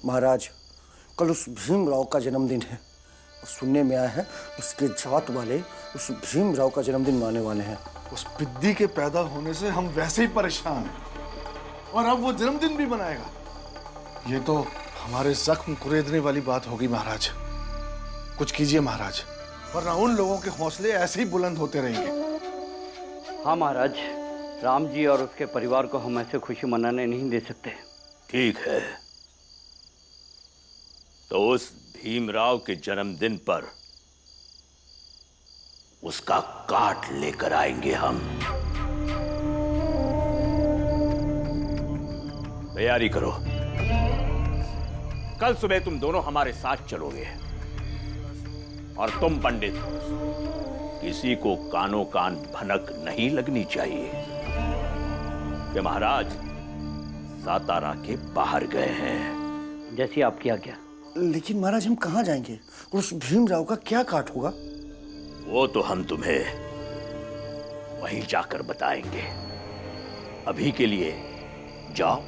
महाराज, कल उस भीमराव का जन्मदिन है और सुनने में आया है उसके जात वाले उस भीमराव का जन्मदिन मनाने वाले हैं। उस पिद्दी के पैदा होने से हम वैसे ही परेशान हैं और अब वो जन्मदिन भी मनाएगा। ये तो हमारे जख्म कुरेदने वाली बात होगी महाराज। कुछ कीजिए महाराज, वरना उन लोगों के हौसले ऐसे ही बुलंद होते रहेंगे। हाँ महाराज, राम जी और उसके परिवार को हम ऐसे खुशी मनाने नहीं दे सकते। ठीक है, तो उस भीमराव के जन्मदिन पर उसका काट लेकर आएंगे हम। तैयारी करो, कल सुबह तुम दोनों हमारे साथ चलोगे और तुम पंडित, किसी को कानो कान भनक नहीं लगनी चाहिए कि महाराज सातारा के बाहर गए हैं। जैसी आपकी आज्ञा। लेकिन महाराज, हम कहाँ जाएंगे और उस भीमराव का क्या काट होगा? वो तो हम तुम्हें वहीं जाकर बताएंगे। अभी के लिए जाओ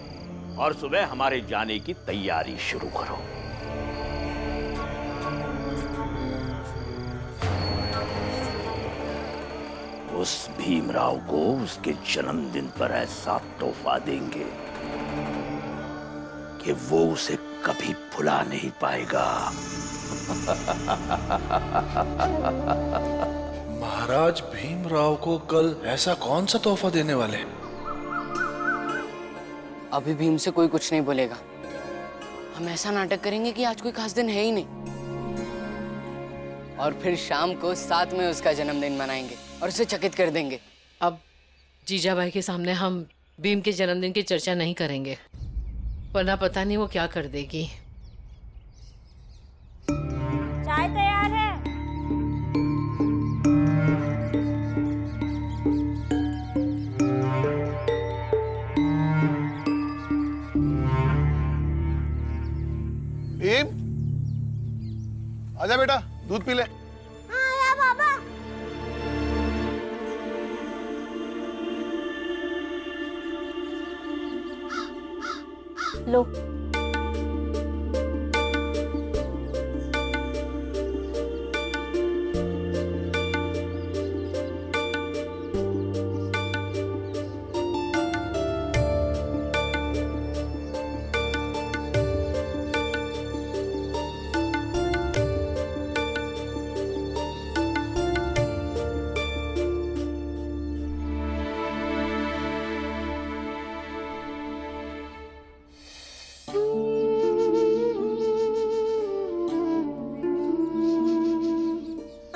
और सुबह हमारे जाने की तैयारी शुरू करो। उस भीमराव को उसके जन्मदिन पर ऐसा तोहफा देंगे कि वो उसे कभी भुला नहीं पाएगा। महाराज भीमराव को कल ऐसा कौन सा तोहफा देने वाले? अभी भीम से कोई कुछ नहीं बोलेगा। हम ऐसा नाटक करेंगे कि आज कोई खास दिन है ही नहीं, और फिर शाम को साथ में उसका जन्मदिन मनाएंगे और उसे चकित कर देंगे। अब जीजाबाई के सामने हम भीम के जन्मदिन की चर्चा नहीं करेंगे, वरना पता नहीं वो क्या कर देगी। चाय तैयार है। भीम, आजा बेटा, दूध पी ले। हाँ आया बाबा। लो।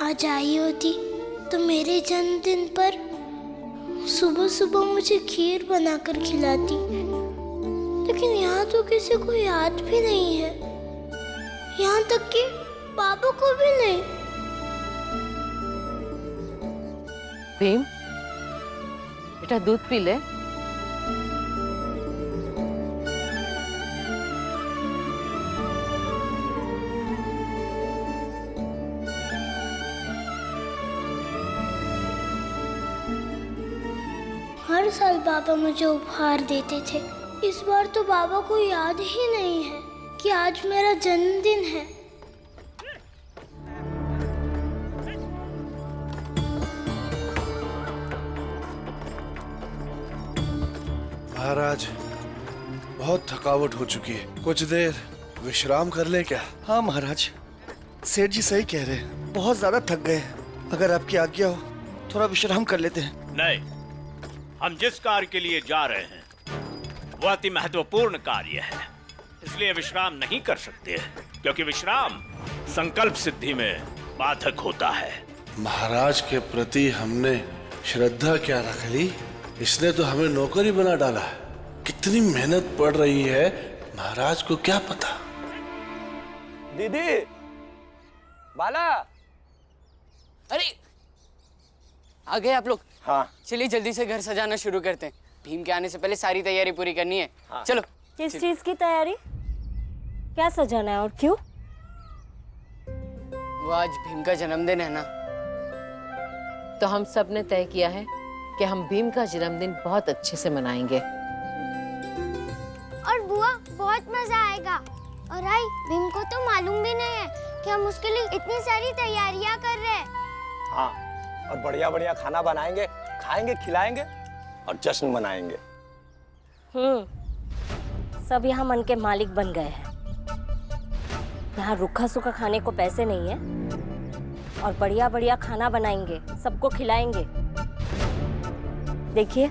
आज आई होती तो मेरे जन्मदिन पर सुबह सुबह मुझे खीर बनाकर खिलाती, लेकिन यहाँ तो किसी को याद भी नहीं है, यहाँ तक कि पापा को भी नहीं। भीम बेटा, दूध पी ले। हर साल पापा मुझे उपहार देते थे, इस बार तो पापा को याद ही नहीं है कि आज मेरा जन्मदिन है। महाराज, बहुत थकावट हो चुकी है, कुछ देर विश्राम कर ले क्या? हाँ महाराज, सेठ जी सही कह रहे हैं, बहुत ज्यादा थक गए। अगर आपकी आज्ञा हो थोड़ा विश्राम कर लेते हैं। नहीं, हम जिस कार्य के लिए जा रहे हैं वो अति महत्वपूर्ण कार्य है, इसलिए विश्राम नहीं कर सकते, क्योंकि विश्राम संकल्प सिद्धि में बाधक होता है। महाराज के प्रति हमने श्रद्धा क्या रख ली, इसने तो हमें नौकर ही बना डाला है। कितनी मेहनत पड़ रही है महाराज को क्या पता। दीदी, बाला। अरे आ गए आप लोग? हाँ। चलिए जल्दी से घर सजाना शुरू करते हैं, भीम के आने से पहले सारी तैयारी पूरी करनी है। हाँ। चलो। किस चीज की तैयारी? क्या सजाना है और क्यों? वो आज भीम का जन्मदिन है ना, तो हम सब ने तय किया है कि हम भीम का जन्मदिन बहुत अच्छे से मनाएंगे। और बुआ, बहुत मजा आएगा। और आई भीम को तो मालूम भी नहीं है कि हम उसके लिए इतनी सारी तैयारियां कर रहे हैं। हाँ, और बढ़िया बढ़िया खाना बनाएंगे, खाएंगे, खिलाएंगे और जश्न मनाएंगे। सब यहाँ मन के मालिक बन गए हैं। यहाँ रूखा सूखा खाने को पैसे नहीं है और बढ़िया बढ़िया खाना बनाएंगे, सबको खिलाएंगे। देखिए,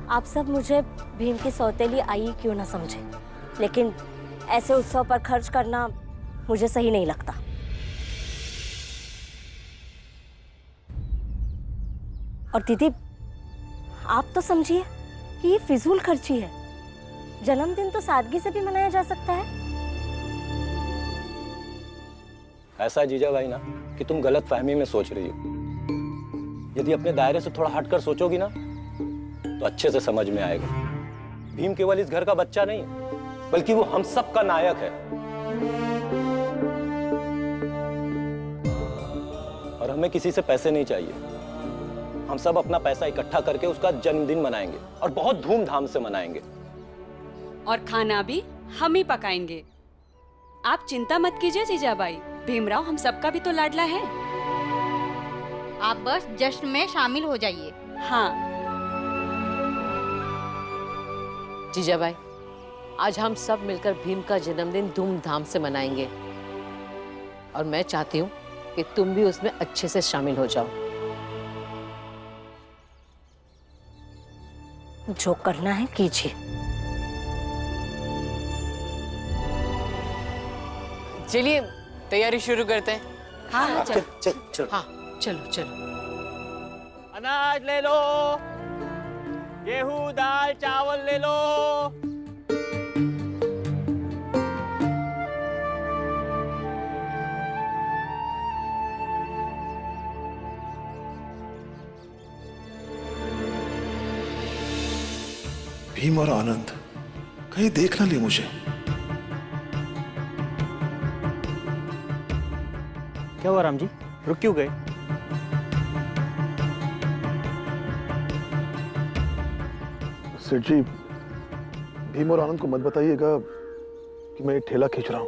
आप सब मुझे भीम की सौतेली आई क्यों ना समझे, लेकिन ऐसे उत्सव पर खर्च करना मुझे सही नहीं लगता। और दीदी, आप तो समझिए कि ये फिजूल खर्ची है। जन्मदिन तो सादगी से भी मनाया जा सकता है। ऐसा है जीजा भाई ना कि तुम गलत फहमी में सोच रही हो। यदि अपने दायरे से थोड़ा हटकर सोचोगी ना तो अच्छे से समझ में आएगा। भीम केवल इस घर का बच्चा नहीं बल्कि वो हम सब का नायक है। और हमें किसी से पैसे नहीं चाहिए। हम सब अपना पैसा इकट्ठा करके उसका जन्मदिन मनाएंगे और बहुत धूमधाम से मनाएंगे। और खाना भी हम ही पकाएंगे। आप चिंता मत कीजिए जीजाबाई, भीमराव हम सबका भी तो लाडला है। आप बस जश्न में शामिल हो जाइए। हाँ जीजाबाई, आज हम सब मिलकर भीम का जन्मदिन धूमधाम से मनाएंगे और मैं चाहती हूँ कि तुम भी उसमें अच्छे से शामिल हो जाओ। जो करना है कीजिए। चलिए तैयारी शुरू करते हैं। हाँ चल। चल हाँ चलो चलो। अनाज ले लो, गेहूं, दाल, चावल ले लो। भीम और आनंद कहीं देख ना ले मुझे। क्या हुआ राम जी, रुक क्यों गए? सेठ जी, भीम और आनंद को मत बताइएगा कि मैं एक ठेला खींच रहा हूं।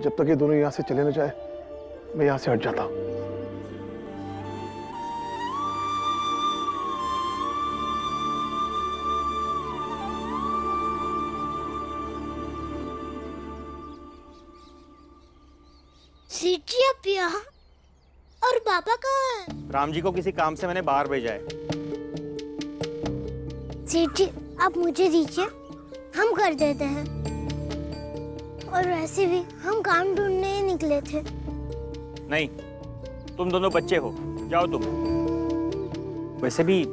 जब तक ये दोनों यहां से चले न जाए मैं यहां से हट जाता हूं। सेठ जी आप यहाँ, और पापा कहाँ हैं? राम जी को किसी काम से मैंने बाहर भेजा है। सेठ जी आप मुझे दीजिए, हम कर देते हैं। और वैसे भी हम काम ढूंढने ही निकले थे। नहीं, तुम दोनों बच्चे हो, जाओ तुम। वैसे भी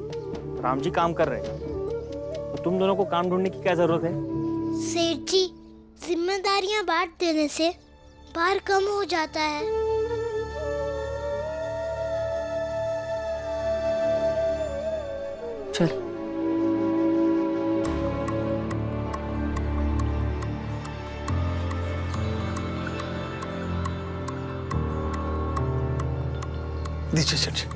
राम जी काम कर रहे हैं, तो तुम दोनों को काम ढूंढने की क्या जरूरत है? सेठ जी, जिम्मेदारियां बांट देने से भार कम हो जाता है। चल दीजिए सेठ जी।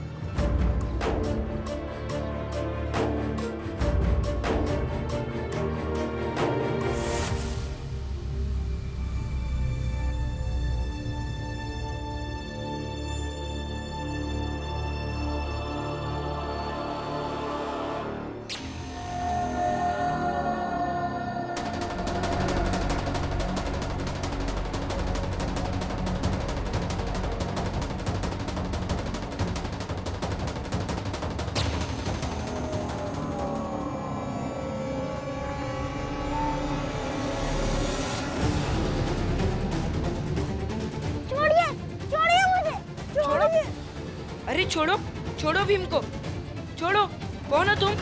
अरे छोड़ो, छोड़ो भीम को, छोड़ो। कौन हो तुम?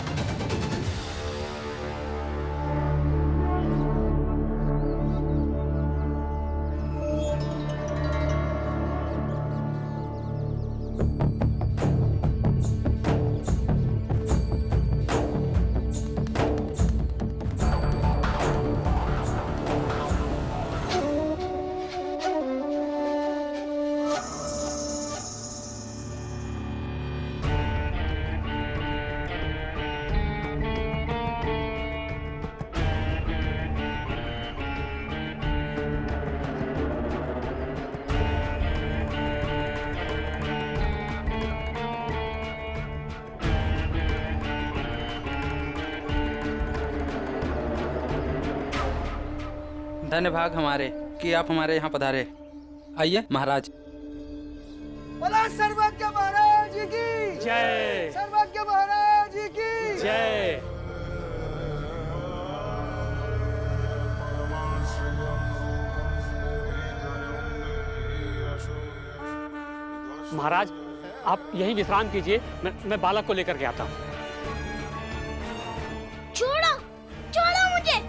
धन्य भाग हमारे कि आप हमारे यहाँ पधारे। आइए महाराज। बोला सर्वज्ञ महाराज की जय। सर्वज्ञ महाराज की जय। महाराज आप यहीं विश्राम कीजिए, मैं बालक को लेकर के आता हूँ। छोड़ो छोड़ो मुझे।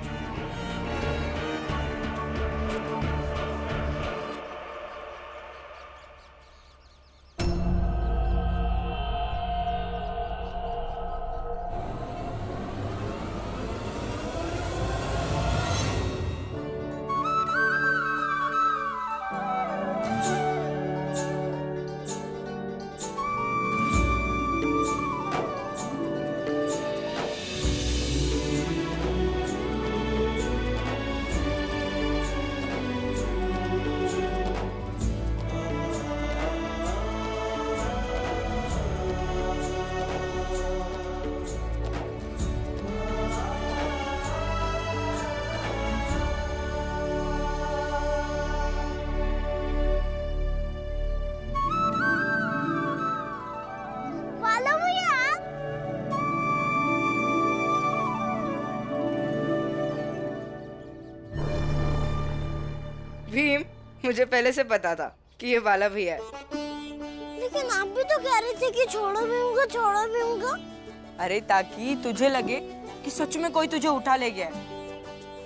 भीम, मुझे पहले से पता था कि ये बाला भैया है। लेकिन आप भी तो कह रहे थे कि छोड़ो भीम को, छोड़ो भीम को। अरे ताकि तुझे लगे कि सच में कोई तुझे उठा ले गया है,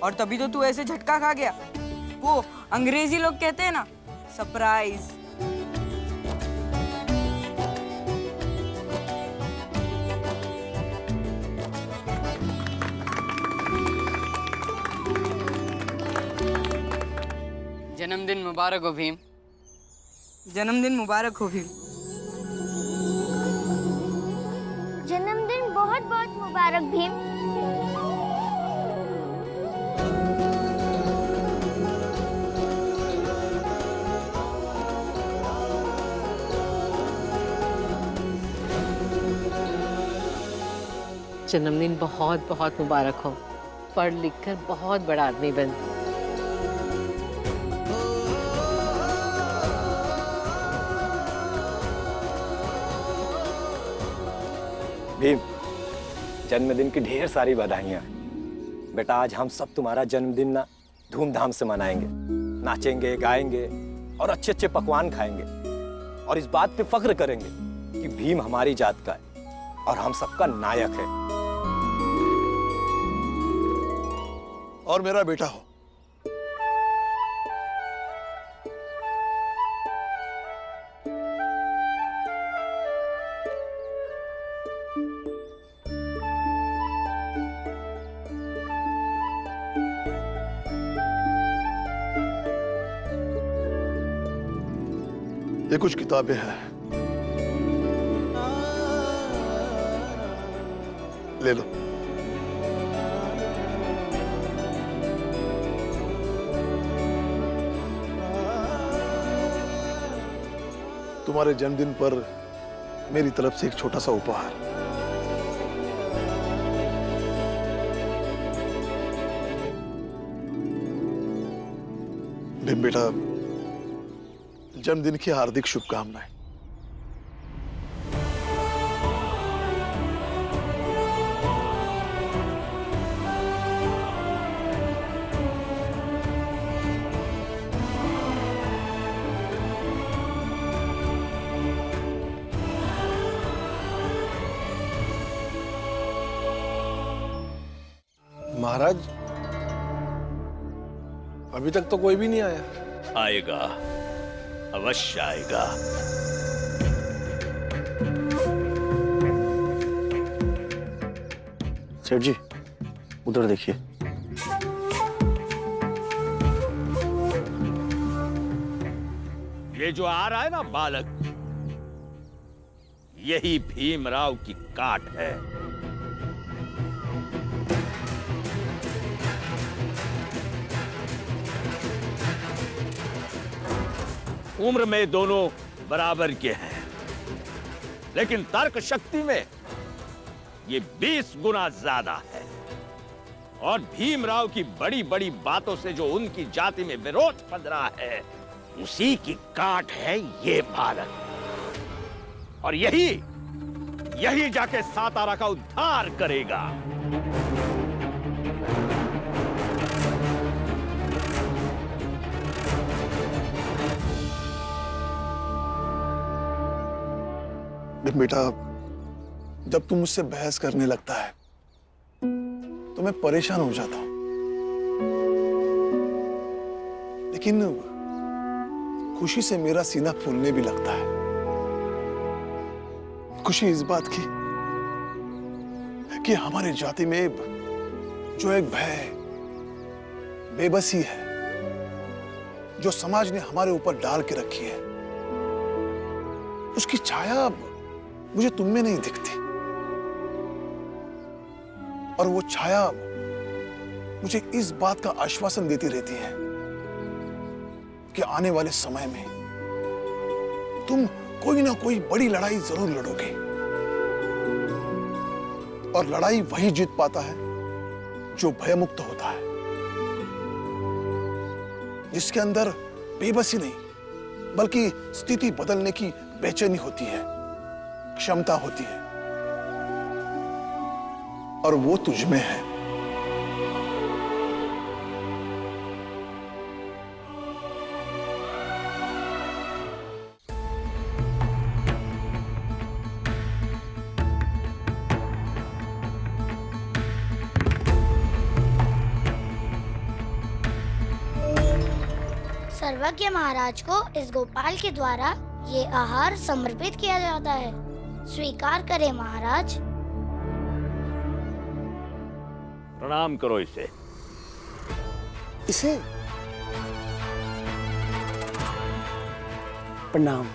और तभी तो तू ऐसे झटका खा गया। वो अंग्रेजी लोग कहते हैं ना, सरप्राइज। जन्मदिन मुबारक हो भीम। जन्मदिन मुबारक हो भीम। जन्मदिन बहुत बहुत मुबारक भीम। जन्मदिन बहुत बहुत मुबारक हो। पढ़ लिख कर बहुत बड़ा आदमी बन। भीम, जन्मदिन की ढेर सारी बधाइयाँ। बेटा आज हम सब तुम्हारा जन्मदिन ना धूमधाम से मनाएंगे, नाचेंगे गाएंगे और अच्छे अच्छे पकवान खाएंगे, और इस बात पे फख्र करेंगे कि भीम हमारी जात का है और हम सबका नायक है। और मेरा बेटा हो। ये कुछ किताबें हैं, ले लो। तुम्हारे जन्मदिन पर मेरी तरफ से एक छोटा सा उपहार। भीम बेटा, जन्मदिन की हार्दिक शुभकामनाएं। महाराज, अभी तक तो कोई भी नहीं आया। आएगा, अवश्य आएगा। सेठ जी, उधर देखिए। ये जो आ रहा है ना बालक, यही भीमराव की काट है। उम्र में दोनों बराबर के हैं, लेकिन तर्क शक्ति में ये 20 गुना ज्यादा है। और भीमराव की बड़ी बड़ी बातों से जो उनकी जाति में विरोध पड़ रहा है, उसी की काट है ये बालक। और यही जाके सातारा का उद्धार करेगा। बेटा, जब तुम मुझसे बहस करने लगता है तो मैं परेशान हो जाता हूं, लेकिन खुशी से मेरा सीना फूलने भी लगता है। खुशी इस बात की कि हमारी जाति में जो एक भय, बेबसी है, जो समाज ने हमारे ऊपर डाल के रखी है, उसकी छाया मुझे तुम में नहीं दिखती। और वो छाया मुझे इस बात का आश्वासन देती रहती है कि आने वाले समय में तुम कोई ना कोई बड़ी लड़ाई जरूर लड़ोगे। और लड़ाई वही जीत पाता है जो भयमुक्त होता है, जिसके अंदर बेबसी नहीं बल्कि स्थिति बदलने की बेचैनी होती है, क्षमता होती है। और वो तुझ में है। सर्वज्ञ महाराज को इस गोपाल के द्वारा ये आहार समर्पित किया जाता है। स्वीकार करें महाराज। प्रणाम करो इसे। इसे प्रणाम।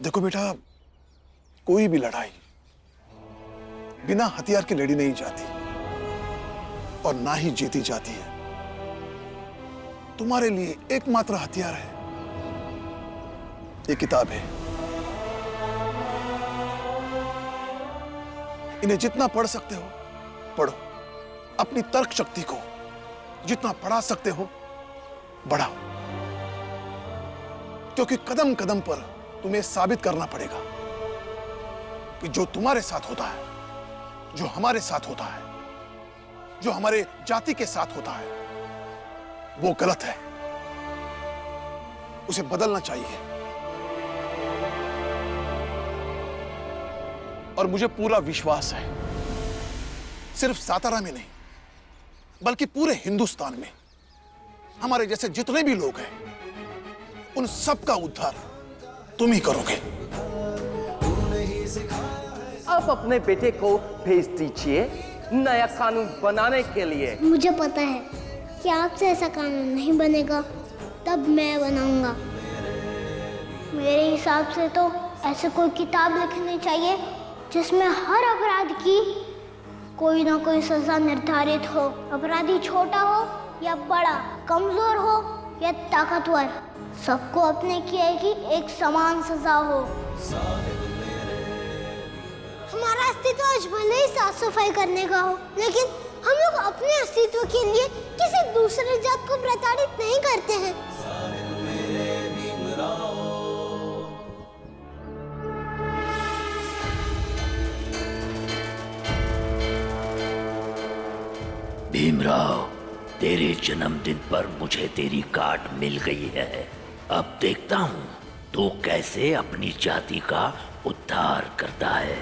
देखो बेटा, कोई भी लड़ाई बिना हथियार के लड़ी नहीं जाती और ना ही जीती जाती है। तुम्हारे लिए एकमात्र हथियार है ये किताब है। इन्हें जितना पढ़ सकते हो पढ़ो, अपनी तर्क शक्ति को जितना बढ़ा सकते हो बढ़ाओ, क्योंकि कदम कदम पर तुम्हें साबित करना पड़ेगा कि जो तुम्हारे साथ होता है, जो हमारे साथ होता है, जो हमारे जाति के साथ होता है, वो गलत है। उसे बदलना चाहिए। और मुझे पूरा विश्वास है, सिर्फ सातारा में नहीं बल्कि पूरे हिंदुस्तान में हमारे जैसे जितने भी लोग हैं, उन सब का उद्धार तुम ही करोगे। आप अपने बेटे को भेज दीजिए नया कानून बनाने के लिए। मुझे पता है कि आपसे ऐसा कानून नहीं बनेगा, तब मैं बनाऊंगा। मेरे हिसाब से तो ऐसे कोई किताब लिखनी चाहिए जिसमें हर अपराध की कोई ना कोई सजा निर्धारित हो। अपराधी छोटा हो या बड़ा, कमजोर हो या ताकतवर, सबको अपने किए की एक समान सजा हो। हमारा अस्तित्व आज भले ही साफ सफाई करने का हो, लेकिन हम लोग अपने अस्तित्व के लिए किसी दूसरे जात को प्रताड़ित नहीं करते हैं। भीमराव, तेरे जन्मदिन पर मुझे तेरी कार्ड मिल गई है। अब देखता हूँ तू कैसे अपनी जाति का उद्धार करता है।